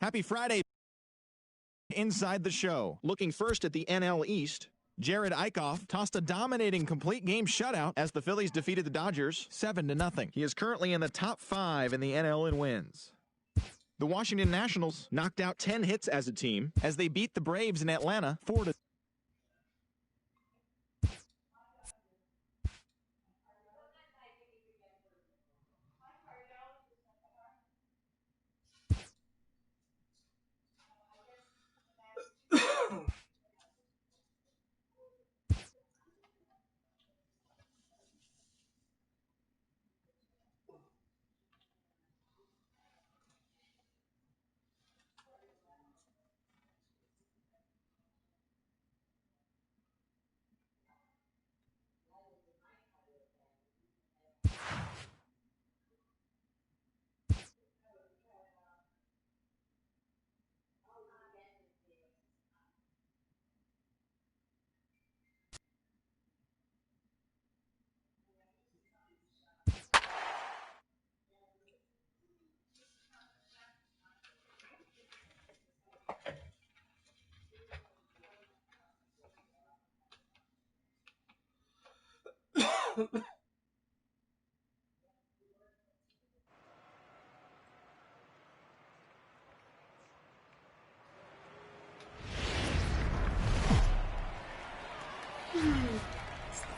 Happy Friday. Inside the show, looking first at the NL East, Jared Eichhoff tossed a dominating complete game shutout as the Phillies defeated the Dodgers 7-0. He is currently in the top 5 in the NL in wins. The Washington Nationals knocked out 10 hits as a team as they beat the Braves in Atlanta 4-0.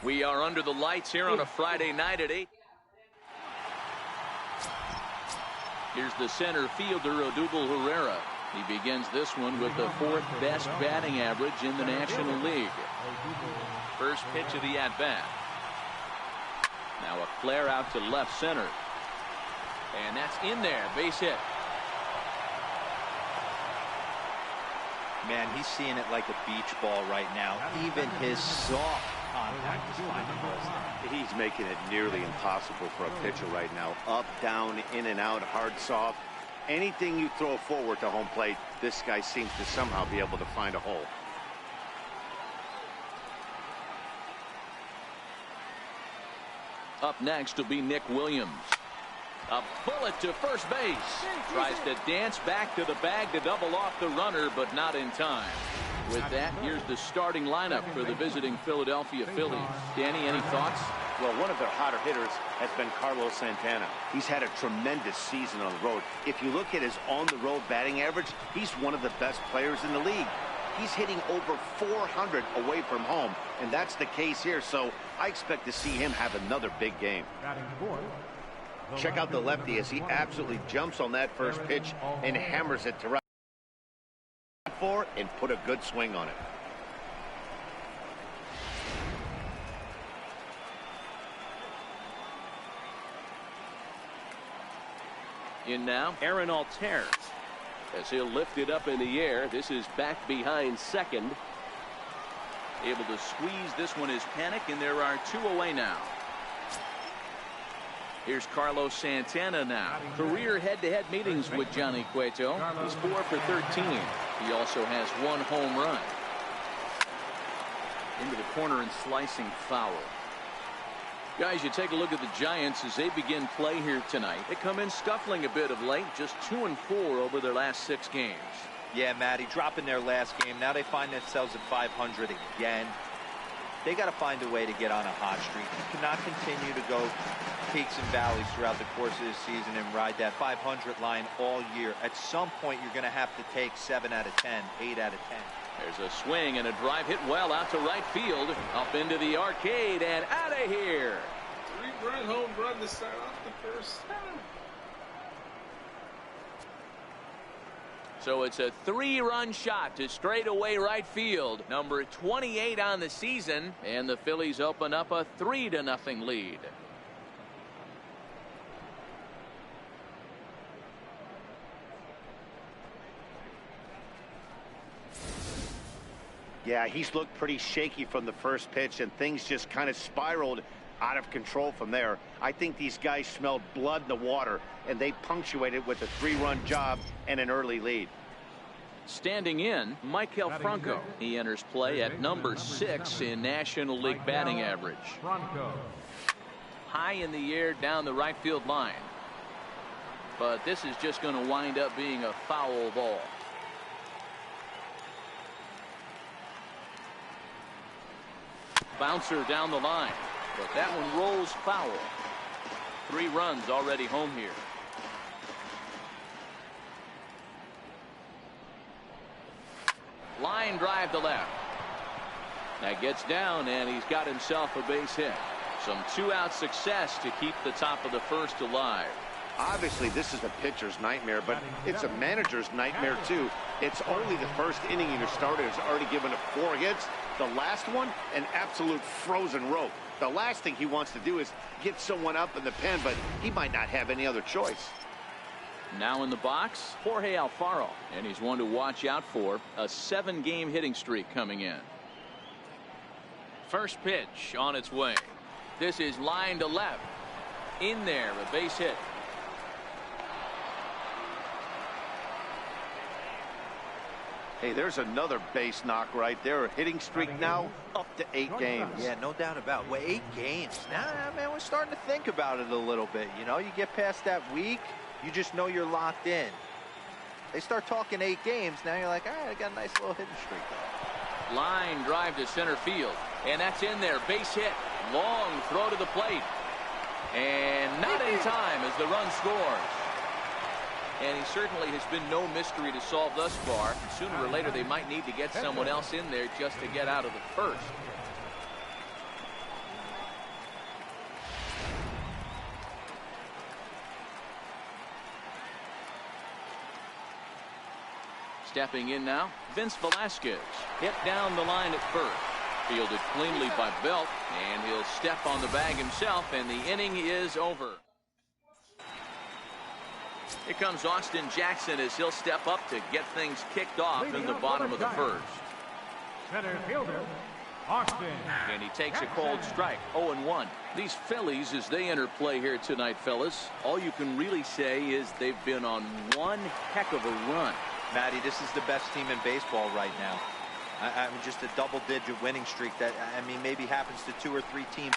We are under the lights here on a Friday night at 8. Here's the center fielder, Odubel Herrera. He begins this one with the 4th best batting average in the National League. First pitch of the at-bat. Now a flare out to left center. And that's in there. Base hit. Man, he's seeing it like a beach ball right now. Even his soft contact is finding holes. He's making it nearly impossible for a pitcher right now. Up, down, in and out, hard, soft. Anything you throw forward to home plate, this guy seems to somehow be able to find a hole. Up next will be Nick Williams. A bullet to first base. Tries to dance back to the bag to double off the runner, but not in time. With that, here's the starting lineup for the visiting Philadelphia Phillies. Danny, any thoughts? Well, one of their hotter hitters has been Carlos Santana. He's had a tremendous season on the road. If you look at his on-the-road batting average, he's one of the best players in the league. He's hitting over 400 away from home, and that's the case here, so I expect to see him have another big game. Check out the lefty as he absolutely jumps on that first pitch and hammers it to right for and put a good swing on it. In now, Aaron Altair. As he'll lift it up in the air. This is back behind second. Able to squeeze this one is Panic, and there are 2 away now. Here's Carlos Santana now. Career head-to-head meetings with Johnny Cueto. He's 4 for 13. He also has 1 home run. Into the corner and slicing foul. Guys, you take a look at the Giants as they begin play here tonight. They come in scuffling a bit of late, just 2-4 over their last 6 games. Yeah, Matty, dropping their last game. Now they find themselves at 500 again. They got to find a way to get on a hot streak. You cannot continue to go peaks and valleys throughout the course of this season and ride that 500 line all year. At some point, you're going to have to take 7 out of 10, 8 out of 10. There's a swing and a drive hit well out to right field. Up into the arcade and out of here. 3-run home run to start off the first time. So it's a 3-run shot to straightaway right field. Number 28 on the season, and the Phillies open up a 3-0 lead. Yeah, he's looked pretty shaky from the first pitch, and things just kind of spiraled out of control from there. I think these guys smelled blood in the water, and they punctuated with a 3-run job and an early lead. Standing in, Michael Franco. He enters play at number 6 in National League batting average. High in the air down the right field line. but this is just going to wind up being a foul ball. Bouncer down the line, but that one rolls foul. 3 runs already home here. Line drive to left. That gets down, and he's got himself a base hit. Some 2-out success to keep the top of the first alive. Obviously, this is a pitcher's nightmare, but it's a manager's nightmare, too. It's only the first inning, and your starter has already given up 4 hits. The last one, an absolute frozen rope. The last thing he wants to do is get someone up in the pen, but he might not have any other choice. Now in the box, Jorge Alfaro, and he's one to watch out for. A 7-game hitting streak coming in. First pitch on its way. This is line to left. In there, a base hit. Hey, there's another base knock right there. A hitting streak now up to 8 games. Yeah, no doubt about it. Well, 8 games. Now, man, we're starting to think about it a little bit. You know, you get past that week, you just know you're locked in. They start talking 8 games, now you're like, all right, I got a nice little hitting streak. Line drive to center field, and that's in there. Base hit. Long throw to the plate. And not in time as the run scores. And he certainly has been no mystery to solve thus far. Sooner or later, they might need to get someone else in there just to get out of the first. Stepping in now, Vince Velasquez. Hit down the line at first. Fielded cleanly by Belt, and he'll step on the bag himself, and the inning is over. Here comes Austin Jackson as he'll step up to get things kicked off in the bottom of the first. Center fielder, Austin. And he takes a cold strike, 0-1. These Phillies, as they enter play here tonight, fellas, all you can really say is they've been on one heck of a run. Matty, this is the best team in baseball right now. I mean, just a double-digit winning streak that, I mean, maybe happens to 2 or 3 teams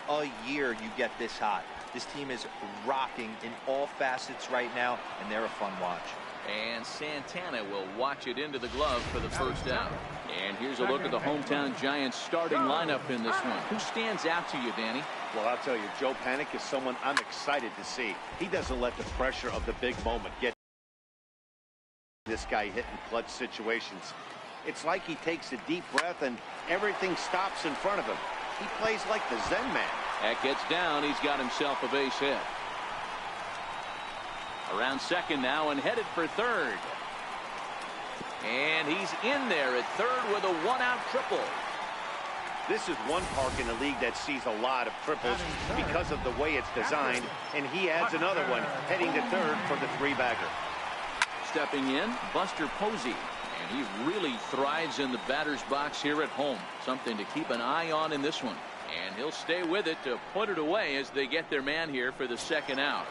a year you get this hot. This team is rocking in all facets right now, and they're a fun watch. And Santana will watch it into the glove for the first out. And here's a look at the hometown Giants starting lineup in this one. Who stands out to you, Danny? Well, I'll tell you, Joe Panik is someone I'm excited to see. He doesn't let the pressure of the big moment get this guy hit in clutch situations. It's like he takes a deep breath and everything stops in front of him. He plays like the Zen man. That gets down. He's got himself a base hit. Around second now and headed for third. And he's in there at third with a 1-out triple. This is one park in the league that sees a lot of triples because of the way it's designed, and he adds another one heading to third for the 3-bagger. Stepping in, Buster Posey. And he really thrives in the batter's box here at home. Something to keep an eye on in this one. And he'll stay with it to put it away as they get their man here for the second out.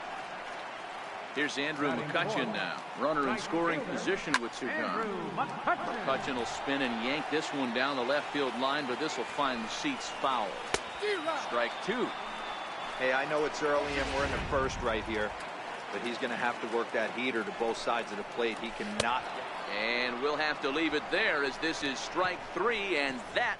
Here's Andrew McCutchen now. Runner in scoring position with Sugan. McCutchen will spin and yank this one down the left field line, but this will find the seats foul. Strike 2. Hey, I know it's early and we're in the first right here, but he's going to have to work that heater to both sides of the plate. He cannot. And we'll have to leave it there as this is strike 3, and that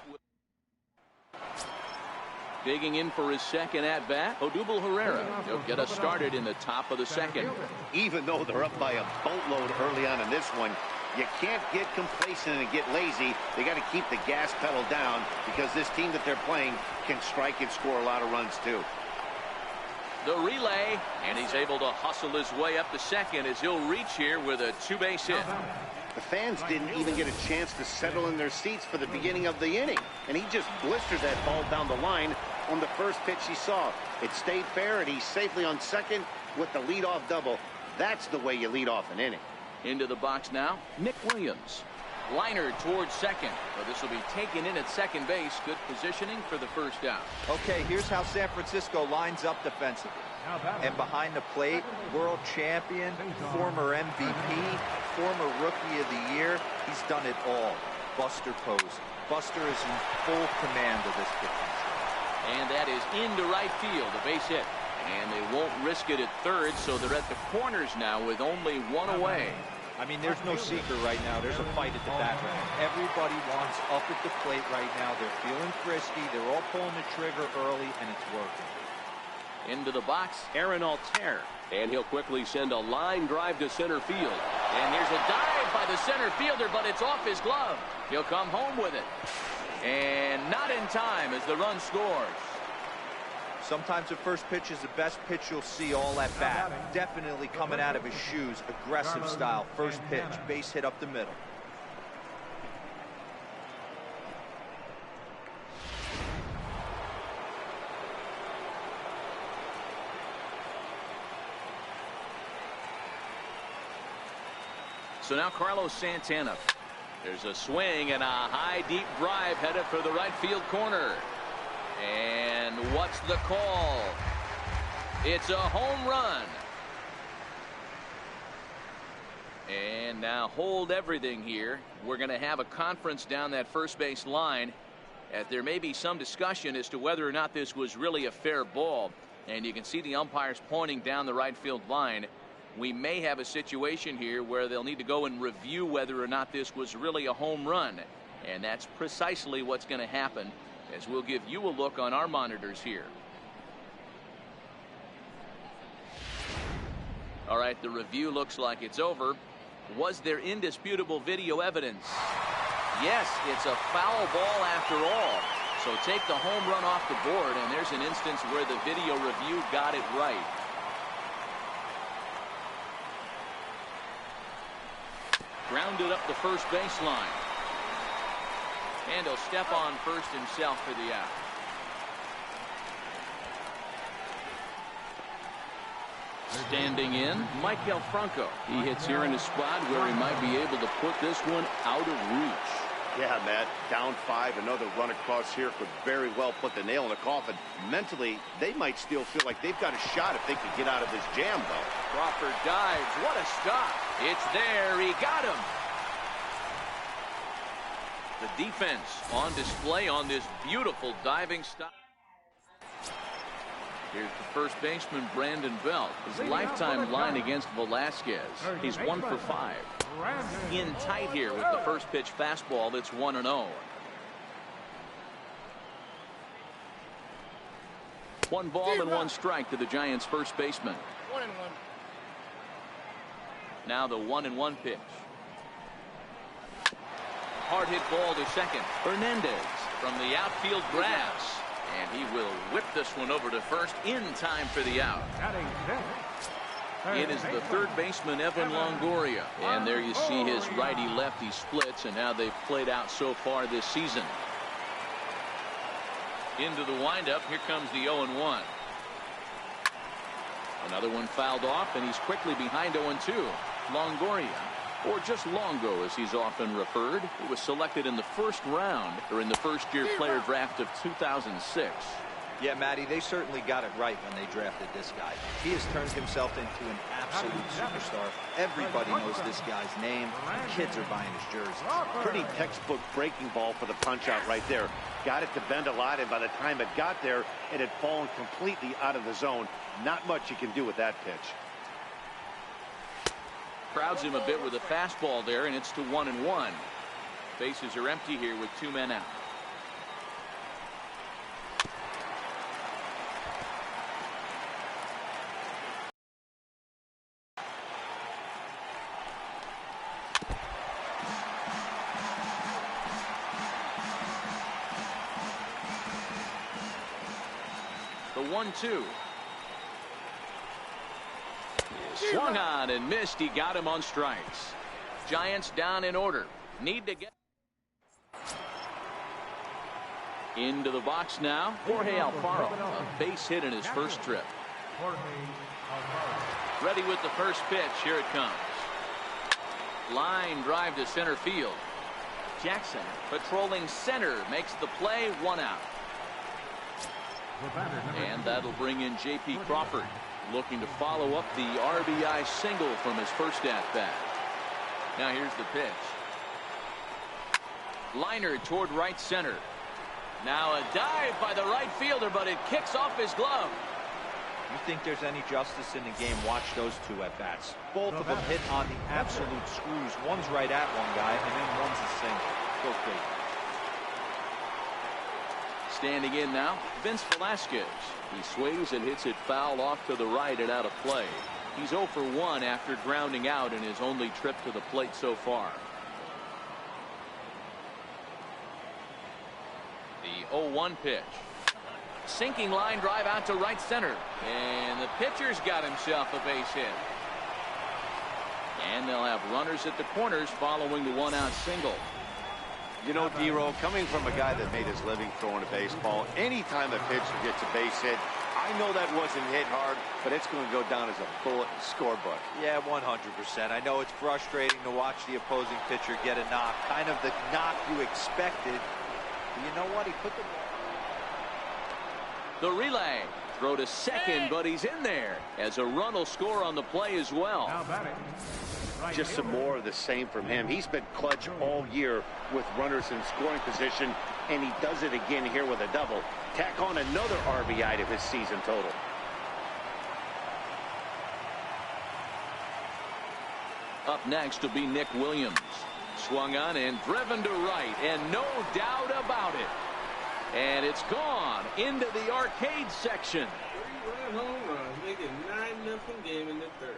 digging in for his second at-bat, Odubel Herrera. He'll get us started in the top of the second. Even though they're up by a boatload early on in this one, you can't get complacent and get lazy. They got to keep the gas pedal down because this team that they're playing can strike and score a lot of runs too. The relay, and he's able to hustle his way up to second as he'll reach here with a 2-base hit. The fans didn't even get a chance to settle in their seats for the beginning of the inning, and he just blistered that ball down the line on the first pitch he saw. It stayed fair, and he's safely on second with the leadoff double. That's the way you lead off an inning. Into the box now, Nick Williams. Liner towards second. So this will be taken in at second base. Good positioning for the first out. Okay, here's how San Francisco lines up defensively. And behind the plate, world champion, former MVP, former rookie of the year. He's done it all. Buster Posey. Buster is in full command of this pitch. And that is into right field, a base hit. And they won't risk it at third, so they're at the corners now with only one away. I mean, there's no secret right now. There's a fight at the back. Everybody wants up at the plate right now. They're feeling frisky. They're all pulling the trigger early, and it's working. Into the box, Aaron Altair. And he'll quickly send a line drive to center field. And here's a dive by the center fielder, but it's off his glove. He'll come home with it. And not in time as the run scores. Sometimes the first pitch is the best pitch you'll see all at bat. Definitely coming out of his shoes. Aggressive style. First pitch. Base hit up the middle. So now Carlos Santana. There's a swing and a high deep drive headed for the right field corner. And what's the call? It's a home run. And now hold everything here. We're going to have a conference down that first base line, as there may be some discussion as to whether or not this was really a fair ball. And you can see the umpires pointing down the right field line. We may have a situation here where they'll need to go and review whether or not this was really a home run. And that's precisely what's going to happen, as we'll give you a look on our monitors here. All right, the review looks like it's over. Was there indisputable video evidence? Yes, it's a foul ball after all. So take the home run off the board, and there's an instance where the video review got it right. Grounded up the first baseline. And he'll step on first himself for the out. Standing in, Michael Franco. He hits here in a spot where he might be able to put this one out of reach. Yeah, Matt, down 5, another run across here could very well put the nail in the coffin. Mentally, they might still feel like they've got a shot if they could get out of this jam, though. Crawford dives. What a stop. It's there. He got him. The defense on display on this beautiful diving stop. Here's the first baseman, Brandon Belt. His lifetime line against Velasquez. He's 1 for 5. In tight here with the first pitch fastball. That's 1-0. 1 ball and 1 strike to the Giants' first baseman. 1-1. Now the 1-1 pitch. Hard hit ball to second. Hernandez from the outfield grass. And he will whip this one over to first in time for the out. It is the third baseman, Evan Longoria. And there you see his righty-lefty splits, and how they've played out so far this season. Into the windup. Here comes the 0-1. Another one fouled off, and he's quickly behind 0-2. Longoria, or just Longo as he's often referred, who was selected in the first round during the first-year player draft of 2006. Yeah, Matty, they certainly got it right when they drafted this guy. He has turned himself into an absolute superstar. Everybody knows this guy's name. Kids are buying his jersey. Pretty textbook breaking ball for the punch-out right there. Got it to bend a lot, and by the time it got there, it had fallen completely out of the zone. Not much you can do with that pitch. Crowds him a bit with a fastball there, and it's to 1-1. Bases are empty here with 2 men out. The 1-2. Swung on and missed. He got him on strikes. Giants down in order. Need to get into the box now. Jorge Alfaro, a base hit in his first trip. Ready with the first pitch. Here it comes. Line drive to center field. Jackson patrolling center makes the play. 1 out. And that'll bring in J.P. Crawford, looking to follow up the RBI single from his first at-bat. Now here's the pitch. Liner toward right center. Now a dive by the right fielder, but it kicks off his glove. You think there's any justice in the game, watch those two at-bats. Both of them hit on the absolute screws. One's right at one guy, and then one's a single. Go crazy. Standing in now, Vince Velasquez. He swings and hits it foul off to the right and out of play. He's 0 for 1 after grounding out in his only trip to the plate so far. The 0-1 pitch. Sinking line drive out to right center. And the pitcher's got himself a base hit. And they'll have runners at the corners following the one-out single. You know, D-Roll, coming from a guy that made his living throwing a baseball, anytime a pitcher gets a base hit, I know that wasn't hit hard, but it's going to go down as a bullet in the scorebook. Yeah, 100%. I know it's frustrating to watch the opposing pitcher get a knock, kind of the knock you expected. But you know what? He put the relay. Throw to second, but he's in there as a run will score on the play as well. Just some more of the same from him. He's been clutch all year with runners in scoring position, and he does it again here with a double. Tack on another RBI to his season total. Up next will be Nick Williams. Swung on and driven to right, and no doubt about it. And it's gone into the arcade section. 3-run home run, making 9-0 game in the third.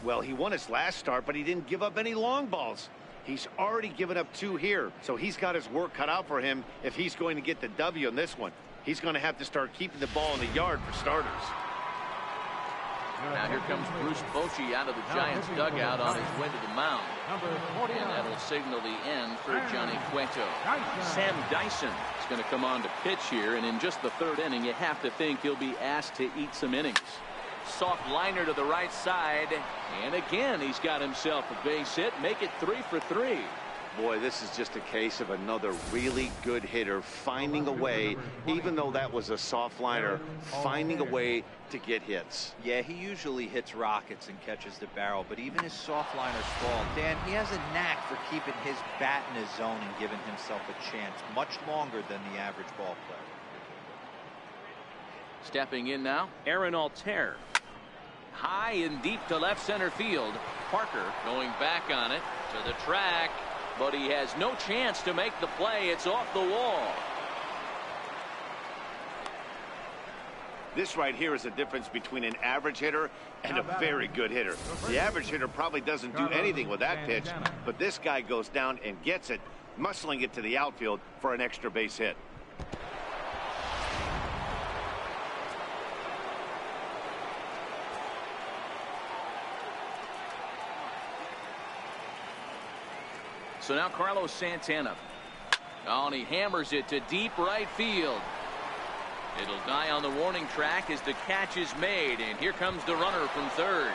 Well, he won his last start, but he didn't give up any long balls. He's already given up 2 here, so he's got his work cut out for him if he's going to get the W in this one. He's going to have to start keeping the ball in the yard for starters. Now here comes Bruce Bochy out of the Giants dugout on his way to the mound. And that'll signal the end for Johnny Cueto. Sam Dyson is going to come on to pitch here, and in just the 3rd inning, you have to think he'll be asked to eat some innings. Soft liner to the right side, and again he's got himself a base hit. Make it 3 for 3. Boy, this is just a case of another really good hitter finding a way, even though that was a soft liner, finding a way to get hits. Yeah, he usually hits rockets and catches the barrel, but even his soft liners fall. Dan, he has a knack for keeping his bat in his zone and giving himself a chance much longer than the average ball player. Stepping in now, Aaron Altair. High and deep to left center field. Parker going back on it to the track, but he has no chance to make the play. It's off the wall. This right here is the difference between an average hitter and a very good hitter. The average hitter probably doesn't do anything with that pitch, but this guy goes down and gets it, muscling it to the outfield for an extra base hit. So now Carlos Santana. Oh, and he hammers it to deep right field. It'll die on the warning track as the catch is made, and here comes the runner from third.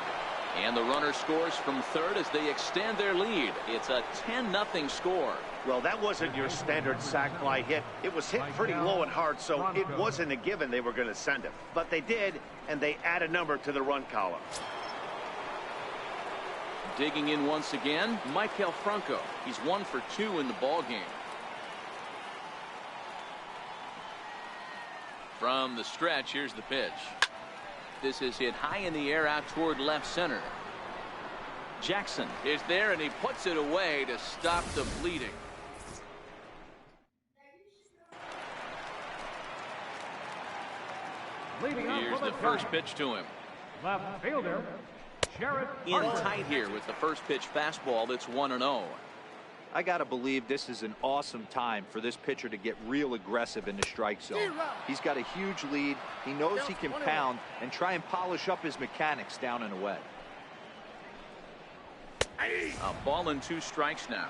And the runner scores from third as they extend their lead. It's a 10-0 score. Well, that wasn't your standard sac fly hit. It was hit pretty low and hard, so it wasn't a given they were going to send it. But they did, and they add a number to the run column. Digging in once again, Maikel Franco. He's 1 for 2 in the ball game. From the stretch, here's the pitch. This is hit high in the air out toward left center. Jackson is there, and he puts it away to stop the bleeding. Here's the first pitch to him. Left fielder, In tight here with the first pitch fastball. That's 1-0. I got to believe this is an awesome time for this pitcher to get real aggressive in the strike zone. He's got a huge lead. He knows he can pound and try and polish up his mechanics down and away. A ball and 2 strikes now.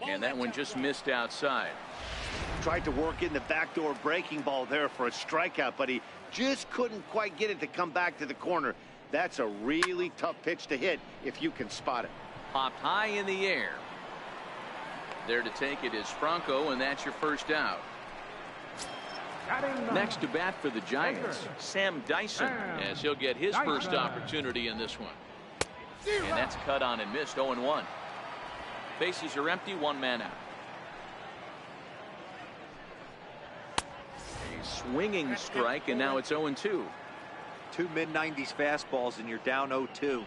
And that one just missed outside. Tried to work in the backdoor breaking ball there for a strikeout, but he just couldn't quite get it to come back to the corner. That's a really tough pitch to hit if you can spot it. Popped high in the air. There to take it is Franco, and that's your first out. Next to bat for the Giants, Sam Dyson, as he'll get his first opportunity in this one. And that's cut on and missed. 0-1. Bases are empty, one man out. A swinging strike, and now it's 0-2. Two mid-90s fastballs and you're down 0-2.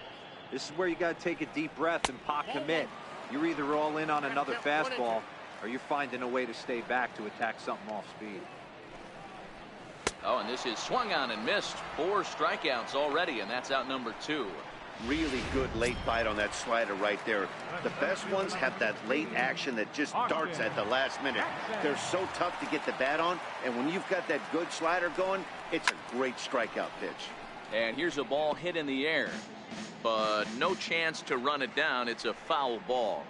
This is where you got to take a deep breath and pot commit. You're either all in on another fastball or you're finding a way to stay back to attack something off speed. Oh, and this is swung on and missed. 4 strikeouts already, and that's out number 2. Really good late bite on that slider right there. The best ones have that late action that just darts at the last minute. They're so tough to get the bat on, and when you've got that good slider going, it's a great strikeout pitch. And here's a ball hit in the air, but no chance to run it down. It's a foul ball.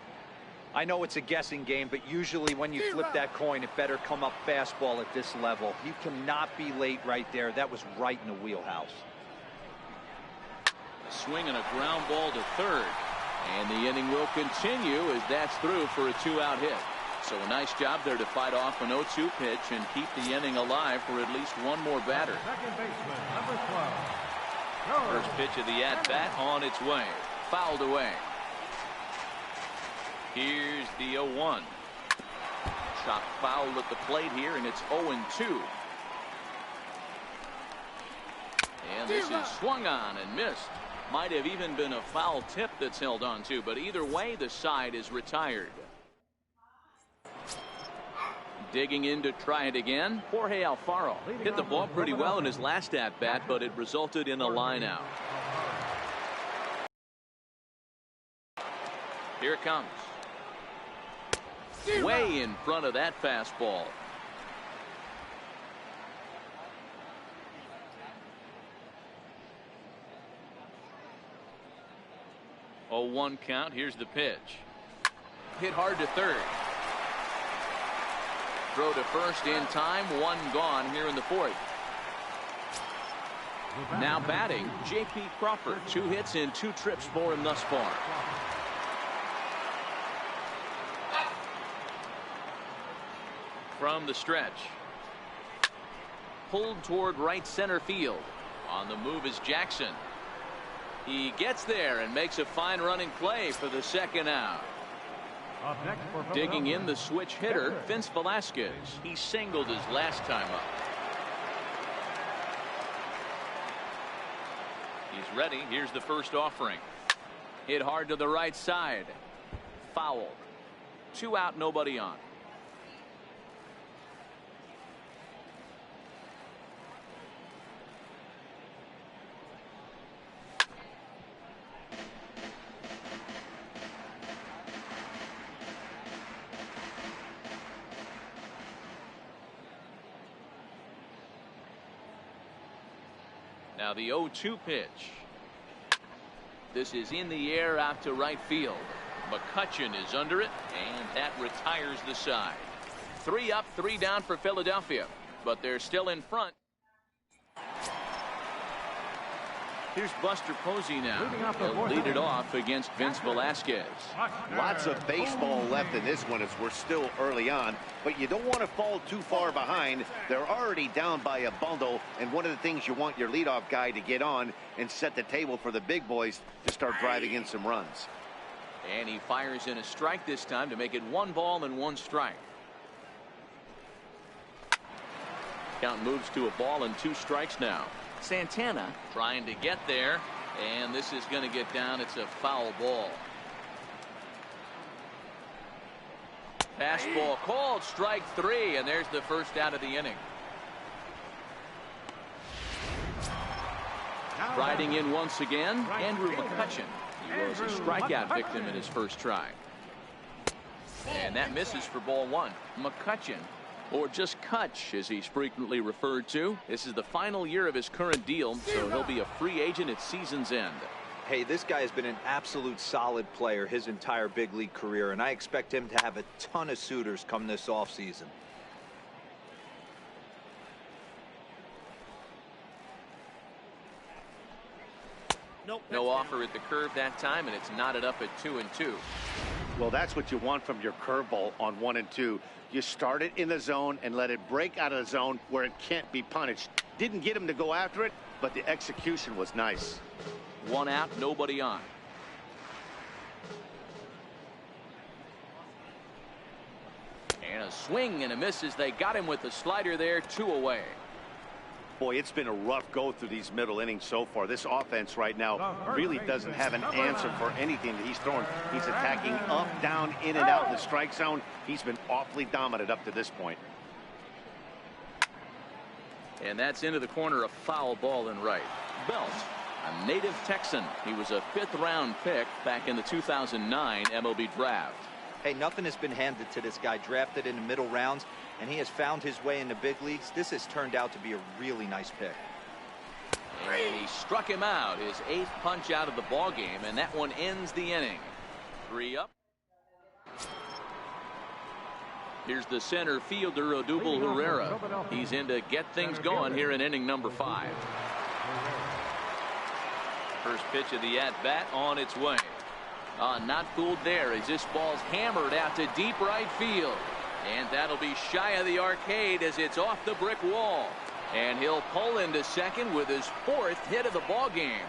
I know it's a guessing game, but usually when you flip that coin, it better come up fastball at this level. You cannot be late right there. That was right in the wheelhouse. A swing and a ground ball to third. And the inning will continue as that's through for a 2-out hit. So a nice job there to fight off an 0-2 pitch and keep the inning alive for at least one more batter. Second baseman, number 12. First pitch of the at-bat on its way. Fouled away. Here's the 0-1. Shot foul at the plate here, and it's 0-2. And this is swung on and missed. Might have even been a foul tip that's held on to, but either way, the side is retired. Digging in to try it again, Jorge Alfaro hit the ball pretty well in his last at-bat, but it resulted in a line out. Here it comes. Way in front of that fastball. Oh, 1 count. Here's the pitch. Hit hard to third. Throw to first in time. 1 gone here in the 4th. Now batting, J.P. Crawford. 2 hits and 2 trips for him thus far. From the stretch. Pulled toward right center field. On the move is Jackson. He gets there and makes a fine running play for the 2nd out. Digging in the switch hitter, Vince Velasquez. He singled his last time up. He's ready. Here's the first offering. Hit hard to the right side. Foul. 2 out, nobody on. Now the 0-2 pitch. This is in the air out to right field. McCutchen is under it, and that retires the side. 3 up, 3 down for Philadelphia, but they're still in front. Here's Buster Posey now. He'll lead it off against Vince Velasquez. Lots of baseball left in this one as we're still early on, but you don't want to fall too far behind. They're already down by a bundle, and one of the things you want your leadoff guy to get on and set the table for the big boys to start driving in some runs. And he fires in a strike this time to make it 1 ball and 1 strike. Count moves to a ball and 2 strikes now. Santana trying to get there, and this is going to get down. It's a foul ball. Fastball called, strike 3, and there's the first out of the inning. Riding in once again, Andrew McCutchen. He was a strikeout victim in his first try. And that misses for ball 1. McCutchen, or just Kutch as he's frequently referred to. This is the final year of his current deal, so he'll be a free agent at season's end. Hey, this guy has been an absolute solid player his entire big league career, and I expect him to have a ton of suitors come this offseason. No offer at the curve that time, and it's knotted up at 2-2. Well, that's what you want from your curveball on 1 and 2. You start it in the zone and let it break out of the zone where it can't be punished. Didn't get him to go after it, but the execution was nice. 1 out, nobody on. And a swing and a miss as they got him with the slider there, 2 away. Boy, it's been a rough go through these middle innings so far. This offense right now really doesn't have an answer for anything that he's throwing. He's attacking up, down, in and out in the strike zone. He's been awfully dominant up to this point. And that's into the corner, a foul ball in right. Belt, a native Texan. He was a 5th-round pick back in the 2009 MLB draft. Hey, nothing has been handed to this guy. Drafted in the middle rounds, and he has found his way in the big leagues. This has turned out to be a really nice pick. And he struck him out, his 8th punch out of the ball game, and that one ends the inning. 3 up. Here's the center fielder, Odubel Herrera. He's in to get things going here in inning number 5. First pitch of the at-bat on its way. Not fooled there as this ball's hammered out to deep right field. And that'll be shy of the arcade as it's off the brick wall. And he'll pull into second with his 4th hit of the ball game.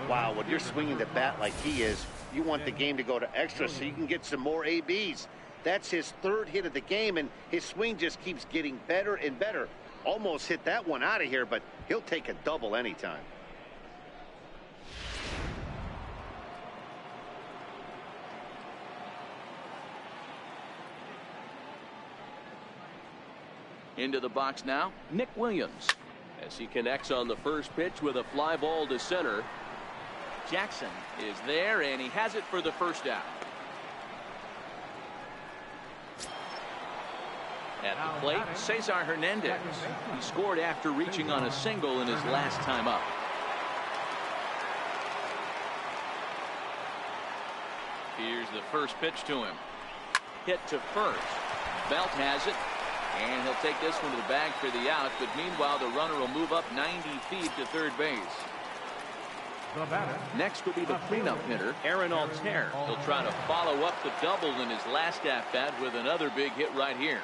Wow, when you're swinging the bat like he is, you want the game to go to extra so you can get some more ABs. That's his 3rd hit of the game, and his swing just keeps getting better and better. Almost hit that one out of here, but he'll take a double anytime. Into the box now, Nick Williams, as he connects on the first pitch with a fly ball to center. Jackson is there, and he has it for the first out. At the plate, Cesar Hernandez. He scored after reaching on a single in his last time up. Here's the first pitch to him. Hit to first. Belt has it. And he'll take this one to the bag for the out, but meanwhile the runner will move up 90 feet to third base. Next will be the cleanup hitter, Aaron Altair. He'll try to follow up the double in his last at-bat with another big hit right here.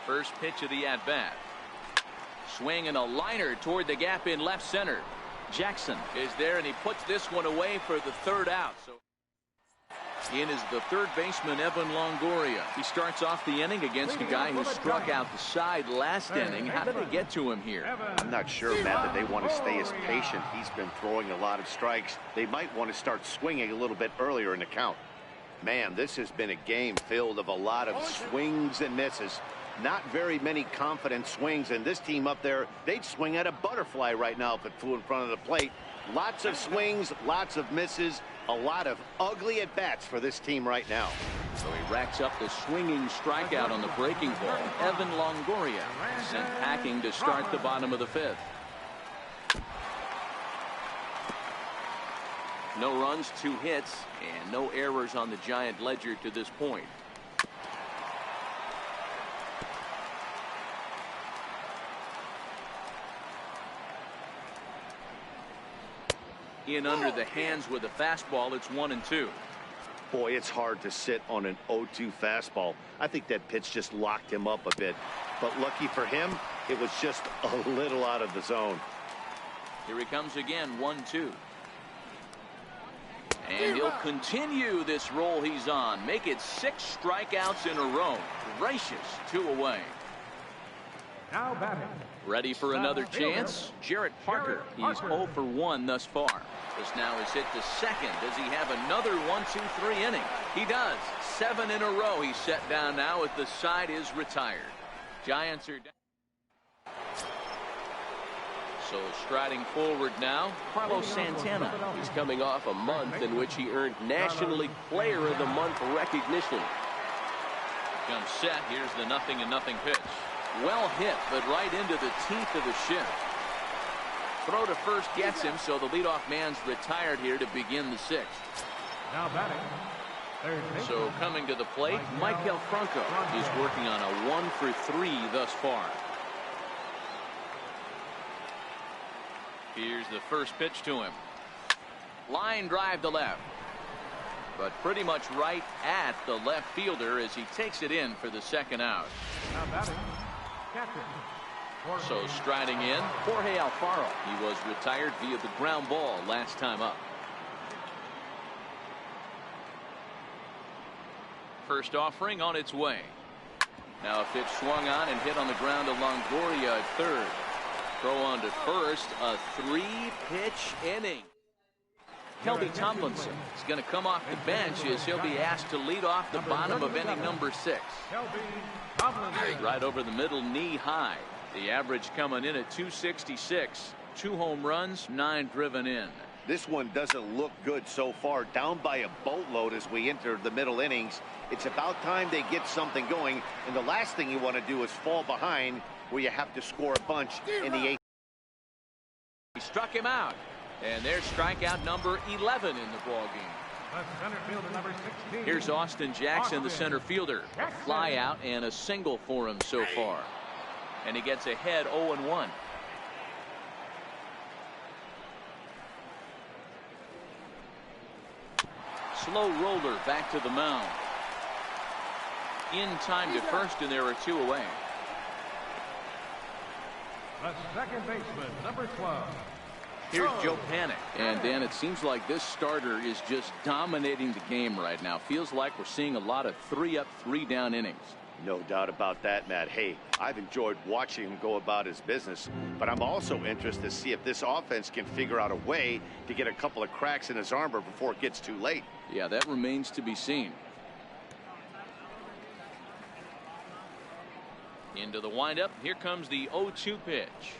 First pitch of the at-bat. Swing and a liner toward the gap in left center. Jackson is there, and he puts this one away for the 3rd out. So in is the 3rd baseman, Evan Longoria. He starts off the inning against a guy who struck out the side last inning. How did they get to him here? I'm not sure, Matt, that they want to stay as patient. He's been throwing a lot of strikes. They might want to start swinging a little bit earlier in the count. Man, this has been a game filled of a lot of swings and misses. Not very many confident swings, and this team up there, they'd swing at a butterfly right now if it flew in front of the plate. Lots of swings, lots of misses, a lot of ugly at-bats for this team right now. So he racks up the swinging strikeout on the breaking ball. Evan Longoria sent packing to start the bottom of the 5th. No runs, 2 hits, and no errors on the Giant ledger to this point. In under the hands with a fastball. It's 1-2. Boy, it's hard to sit on an 0-2 fastball. I think that pitch just locked him up a bit. But lucky for him, it was just a little out of the zone. Here he comes again, 1-2. And he'll continue this roll he's on. Make it 6 strikeouts in a row. Gracious, 2 away. Now batting. Ready for another chance? Jarrett Parker. He's 0 for 1 thus far. This now is hit to second. Does he have another 1-2-3 inning? He does. 7 in a row he's set down now as the side is retired. Giants are down. So striding forward now, Carlos Santana. He's coming off a month in which he earned National League Player of the Month recognition. Comes set. Here's the 0-0 pitch. Well hit, but right into the teeth of the shift. Throw to first gets him, so the leadoff man's retired here to begin the 6th. Now batting. So coming to the plate, Maikel Franco. He's working on a 1 for 3 thus far. Here's the first pitch to him. Line drive to left. But pretty much right at the left fielder as he takes it in for the 2nd out. Now batting. Captain. So striding in, Jorge Alfaro. He was retired via the ground ball last time up. First offering on its way. Now a pitch swung on and hit on the ground to Longoria at third. Throw on to first. A 3-pitch inning. Kelby Tomlinson is going to come off the bench as he'll be asked to lead off the bottom of inning number 6. Right over the middle, knee high. The average coming in at 266. 2 home runs, 9 driven in. This one doesn't look good so far. Down by a boatload as we enter the middle innings. It's about time they get something going. And the last thing you want to do is fall behind where you have to score a bunch in the 8th. He struck him out. And there's strikeout number 11 in the ball game. Center fielder number 16. Here's Austin Jackson, the center fielder. A fly out and a single for him so far. And he gets ahead 0-1. Slow roller back to the mound. In time to first, and there are 2 away. The second baseman, number 12. Here's Joe Panic. And Dan, it seems like this starter is just dominating the game right now. Feels like we're seeing a lot of 3-up, 3-down innings. No doubt about that, Matt. Hey, I've enjoyed watching him go about his business, but I'm also interested to see if this offense can figure out a way to get a couple of cracks in his armor before it gets too late. Yeah, that remains to be seen. Into the windup. Here comes the 0-2 pitch.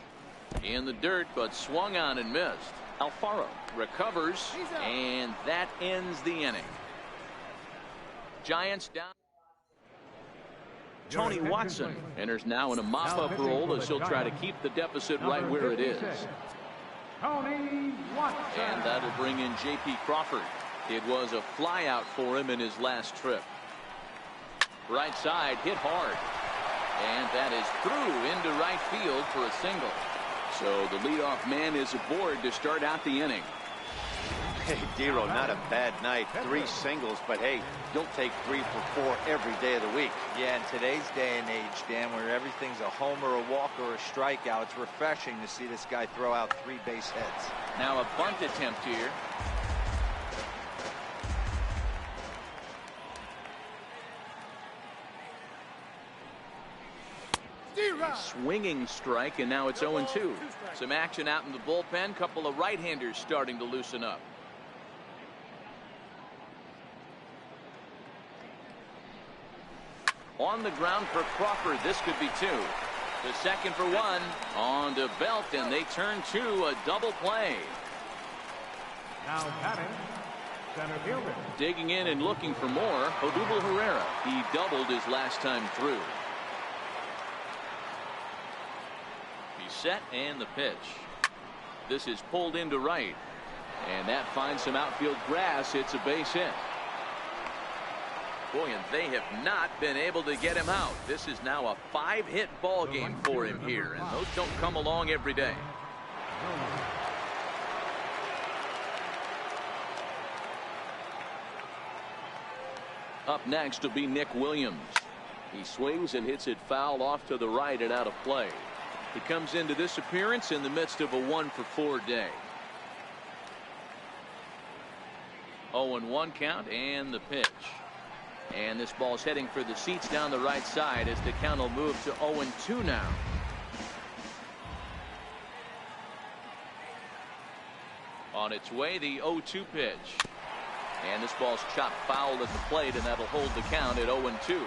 In the dirt, but swung on and missed. Alfaro recovers, and that ends the inning. Giants down. Tony Watson enters now in a mop-up role as he'll try to keep the deficit right where it is. Tony Watson. And that'll bring in J.P. Crawford. It was a flyout for him in his last trip. Right side, hit hard. And that is through into right field for a single. So the leadoff man is aboard to start out the inning. Hey, Dero, not a bad night. 3 singles, but hey, you'll take 3 for 4 every day of the week. Yeah, in today's day and age, Dan, where everything's a homer, a walk, or a strikeout, it's refreshing to see this guy throw out 3 base hits. Now a bunt attempt here. A swinging strike, and now it's 0-2. Some action out in the bullpen. Couple of right-handers starting to loosen up. On the ground for Crawford. This could be 2. The second for 1. On to Belt, and they turn to a double play. Now batting, center fielder. Digging in and looking for more, Odubel Herrera. He doubled his last time through. He's set, and the pitch. This is pulled into right. And that finds some outfield grass. It's a base hit. Boy, and they have not been able to get him out. This is now a 5-hit ball game for him here, and those don't come along every day. Up next will be Nick Williams. He swings and hits it foul off to the right and out of play. He comes into this appearance in the midst of a 1-for-4 day. 0-1 count, and the pitch. And this ball's heading for the seats down the right side as the count will move to 0-2 now. On its way, the 0-2 pitch. And this ball's chopped foul at the plate, and that'll hold the count at 0-2.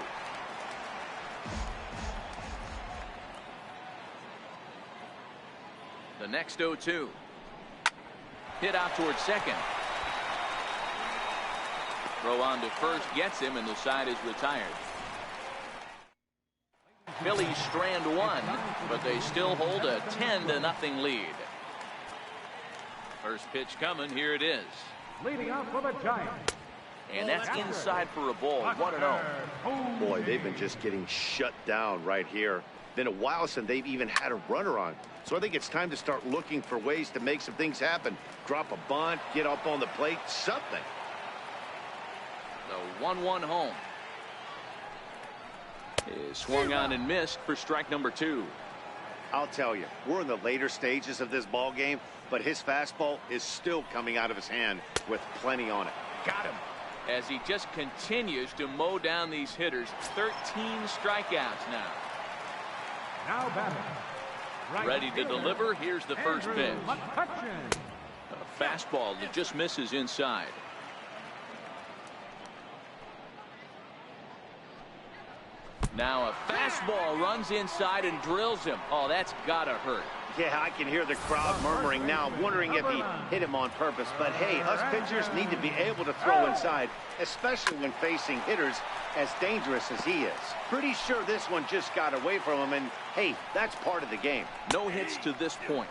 The next 0-2. Hit out towards second. Throw on to first gets him, and the side is retired. Phillies strand 1, but they still hold a 10-0 lead. First pitch coming. Here it is. Leading off for the Giants. And that's inside for a ball. 1-0. Boy, they've been just getting shut down right here. Been a while since they've even had a runner on. So I think it's time to start looking for ways to make some things happen. Drop a bunt, get up on the plate, something. The 1-1 home is swung on and missed for strike number 2. I'll tell you, we're in the later stages of this ball game, but his fastball is still coming out of his hand with plenty on it. Got him. as he just continues to mow down these hitters. 13 strikeouts now. Now batting. Right Ready to fielder, deliver. Here's the first Andrew pitch. McCutcheon. A fastball that just misses inside. Now a fastball runs inside and drills him. Oh, that's gotta hurt. Yeah, I can hear the crowd murmuring now, wondering if he hit him on purpose. But hey, us pitchers need to be able to throw inside, especially when facing hitters as dangerous as he is. Pretty sure this one just got away from him, and hey, that's part of the game. No hits to this point.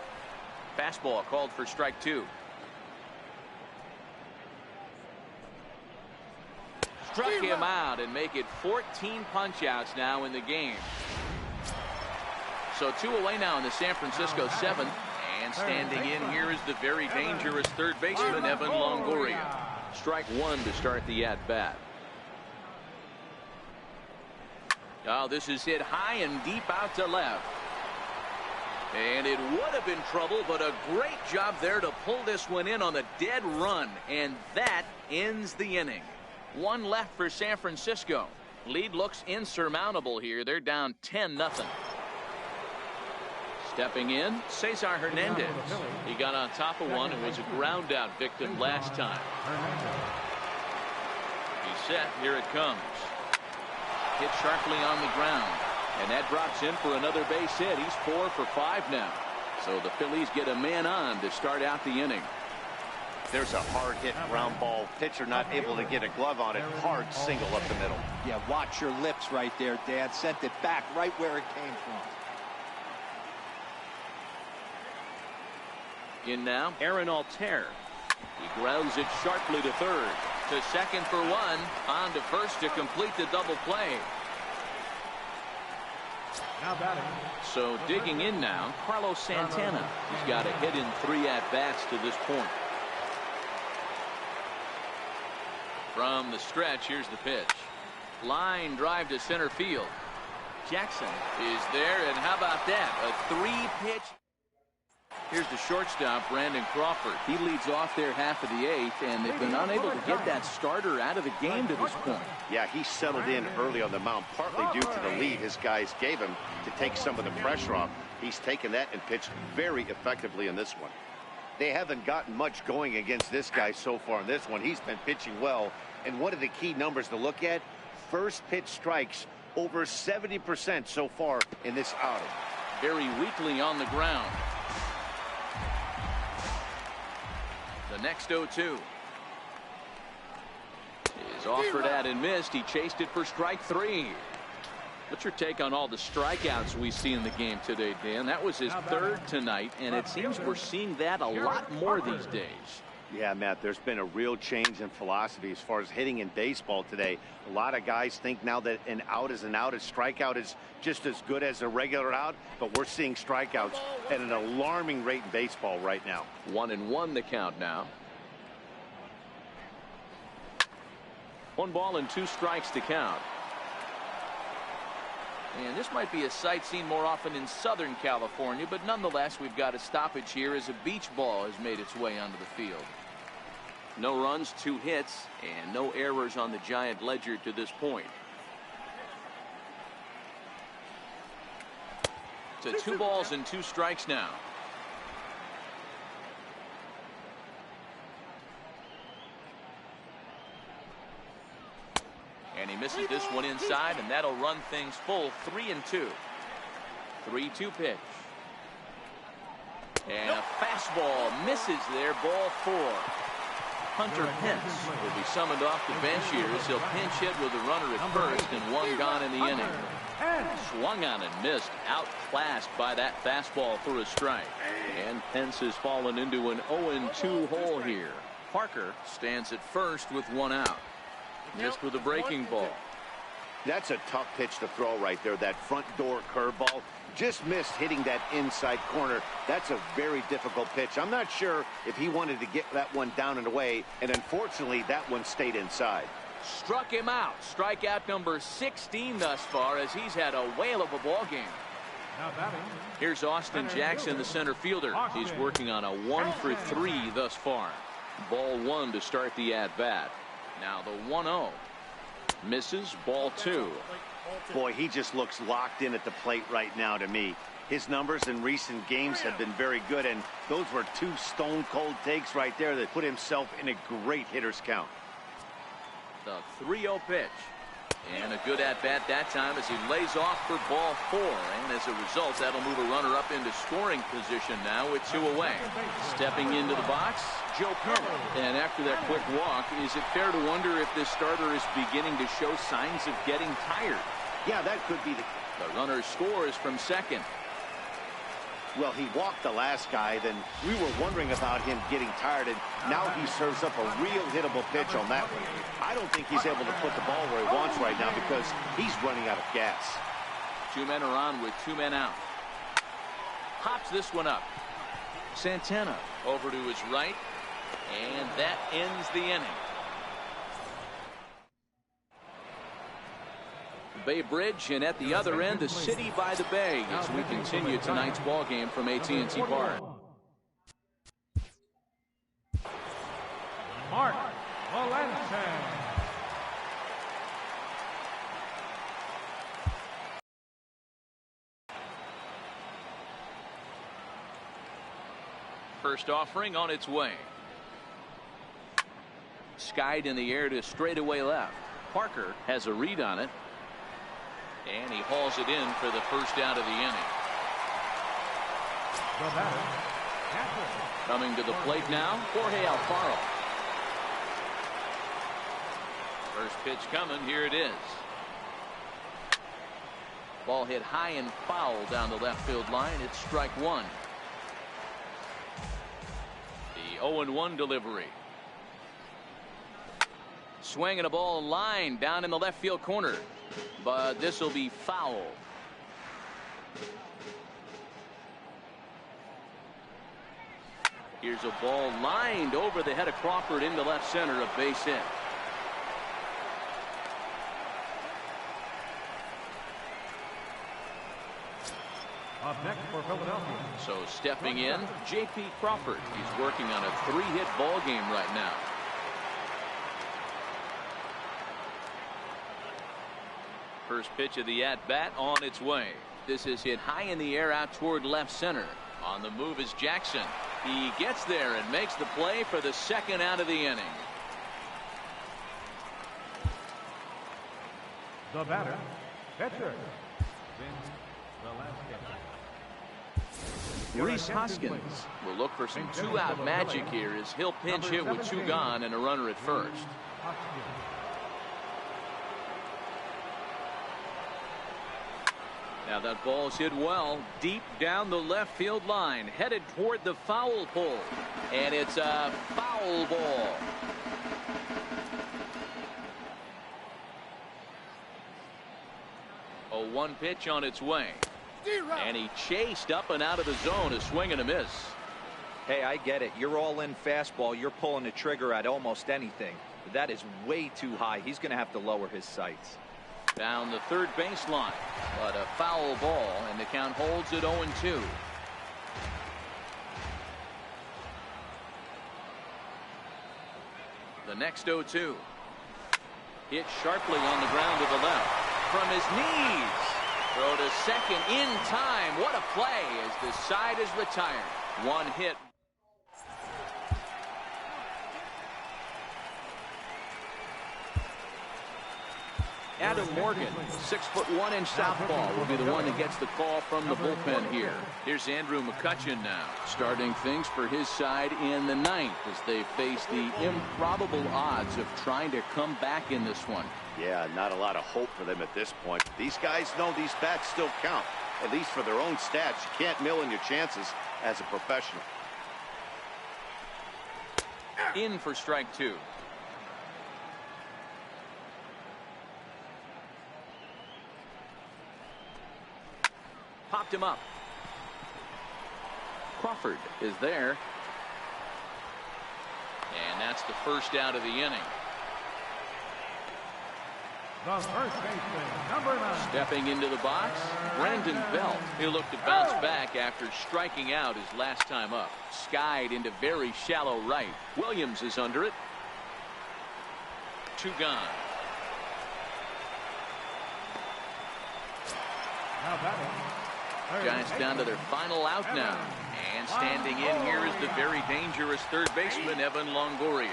Fastball called for strike 2. Struck him out and make it 14 punch-outs now in the game. So 2 away now in the San Francisco 7th. And standing in here is the very dangerous third baseman, Evan Longoria. Strike 1 to start the at-bat. Oh, this is hit high and deep out to left. And it would have been trouble, but a great job there to pull this one in on the dead run. And that ends the inning. 1 left for San Francisco. Lead looks insurmountable here. They're down 10-0. Stepping in, Cesar Hernandez. He got on top of one and was a ground out victim last time. He's set. Here it comes. Hit sharply on the ground. And that drops in for another base hit. He's 4 for 5 now. So the Phillies get a man on to start out the inning. There's a hard hit ground ball. Pitcher not able to get a glove on it. Hard single up the middle. Yeah, watch your lips right there, Dad. Sent it back right where it came from. In now, Aaron Altair. He grounds it sharply to third. To second for 1. On to first to complete the double play. Now batting. So digging in now, Carlos Santana. He's got a hit in 3 at-bats to this point. From the stretch, here's the pitch. Line drive to center field. Jackson is there, and how about that? A 3-pitch. Here's the shortstop, Brandon Crawford. He leads off there half of the 8th, and they've been unable to get that starter out of the game to this point. Yeah, he settled in early on the mound, partly due to the lead his guys gave him to take some of the pressure off. He's taken that and pitched very effectively in this one. They haven't gotten much going against this guy so far in this one. He's been pitching well, and one of the key numbers to look at, first pitch strikes over 70% so far in this outing. Very weakly on the ground. The next 0-2 is offered at and missed. He chased it for strike 3. What's your take on all the strikeouts we see in the game today, Dan? That was his 3rd tonight, and it seems we're seeing that a lot more these days. Yeah, Matt, there's been a real change in philosophy as far as hitting in baseball today. A lot of guys think now that an out is an out. A strikeout is just as good as a regular out, but we're seeing strikeouts at an alarming rate in baseball right now. 1-1 the count now. 1 ball and 2 strikes to count. And this might be a sight seen more often in Southern California, but nonetheless, we've got a stoppage here as a beach ball has made its way onto the field. No runs, 2 hits, and no errors on the Giant ledger to this point. To 2 balls and 2 strikes now. And he misses this one inside, and that'll run things full. 3-2. 3-2 pitch. And a fastball misses there. Ball 4. Hunter Pence will be summoned off the bench here as he'll pinch hit with a runner at first and 1 gone in the inning. Swung on and missed. Outclassed by that fastball for a strike. And Pence has fallen into an 0-2 hole here. Parker stands at first with 1 out. Missed with a breaking ball. That's a tough pitch to throw right there. That front door curveball just missed hitting that inside corner. That's a very difficult pitch. I'm not sure if he wanted to get that one down and away, and unfortunately that one stayed inside. Struck him out. Strikeout number 16 thus far as he's had a whale of a ball game. Here's Austin Jackson, the center fielder. He's working on a 1 for 3 thus far. Ball 1 to start the at-bat. Now the 1-0. Misses, ball 2. Boy, he just looks locked in at the plate right now to me. His numbers in recent games have been very good, and those were 2 stone-cold takes right there that put himself in a great hitter's count. The 3-0 pitch. And a good at-bat that time as he lays off for ball 4. And as a result, that'll move a runner up into scoring position now with 2 away. Stepping into the box, Joe Penn. And after that quick walk, is it fair to wonder if this starter is beginning to show signs of getting tired? Yeah, that could be the... The runner scores from second. Well, he walked the last guy, then we were wondering about him getting tired, and now he serves up a real hittable pitch on that one. I don't think he's able to put the ball where he wants right now because he's running out of gas. 2 men are on with 2 men out. Pops this one up. Santana over to his right, and that ends the inning. Bay Bridge, and at the other end, the city by the bay as we continue tonight's ball game from AT&T Park. Mark Valente. First offering on its way. Skied in the air to straightaway left. Parker has a read on it. And he hauls it in for the first out of the inning. Coming to the plate now, Jorge Alfaro. First pitch coming, here it is. Ball hit high and foul down the left field line. It's strike 1. The 0-1 delivery. Swinging a ball line down in the left field corner. But this will be foul. Here's a ball lined over the head of Crawford into left center, a base hit. Up next for Philadelphia. So stepping in, J.P. Crawford. He's working on a 3-hit ball game right now. First pitch of the at-bat on its way. This is hit high in the air out toward left center. On the move is Jackson. He gets there and makes the play for the second out of the inning. The batter, pitcher, Rhys Hoskins will look for some 2-out magic here as he'll pinch hit with 2 gone and a runner at first. Now that ball's hit well deep down the left field line, headed toward the foul pole, and it's a foul ball. A 1 pitch on its way, and he chased up and out of the zone, a swing and a miss. Hey, I get it. You're all in fastball. You're pulling the trigger at almost anything. But that is way too high. He's going to have to lower his sights. Down the third baseline, but a foul ball, and the count holds at 0-2. The next 0-2. Hit sharply on the ground to the left. From his knees. Throw to second in time. What a play as the side is retired. 1 hit. Adam Morgan, 6'1" southpaw, will be the one that gets the call from the bullpen here. Here's Andrew McCutchen now, starting things for his side in the 9th as they face the improbable odds of trying to come back in this one. Yeah, not a lot of hope for them at this point. These guys know these bats still count, at least for their own stats. You can't mill in your chances as a professional. In for strike 2. Popped him up. Crawford is there. And that's the first out of the inning. The first baseman, number 9. Stepping into the box, Brandon Belt. He'll look to bounce back after striking out his last time up. Skied into very shallow right. Williams is under it. 2 gone. Now batting. Giants down to their final out now. And standing in here is the very dangerous third baseman, Evan Longoria.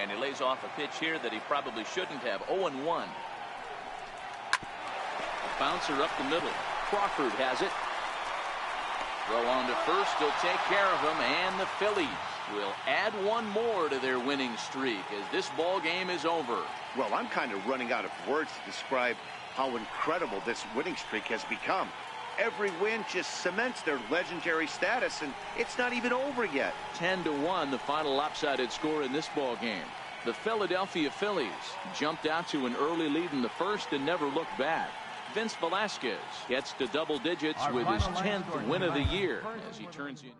And he lays off a pitch here that he probably shouldn't have. 0-1. A bouncer up the middle. Crawford has it. Throw on to first. He'll take care of him. And the Phillies will add one more to their winning streak as this ball game is over. Well, I'm kind of running out of words to describe how incredible this winning streak has become. Every win just cements their legendary status, and it's not even over yet. 10-1, the final lopsided score in this ball game. The Philadelphia Phillies jumped out to an early lead in the first and never looked back. Vince Velasquez gets to double digits with his 10th win of the year as he turns in.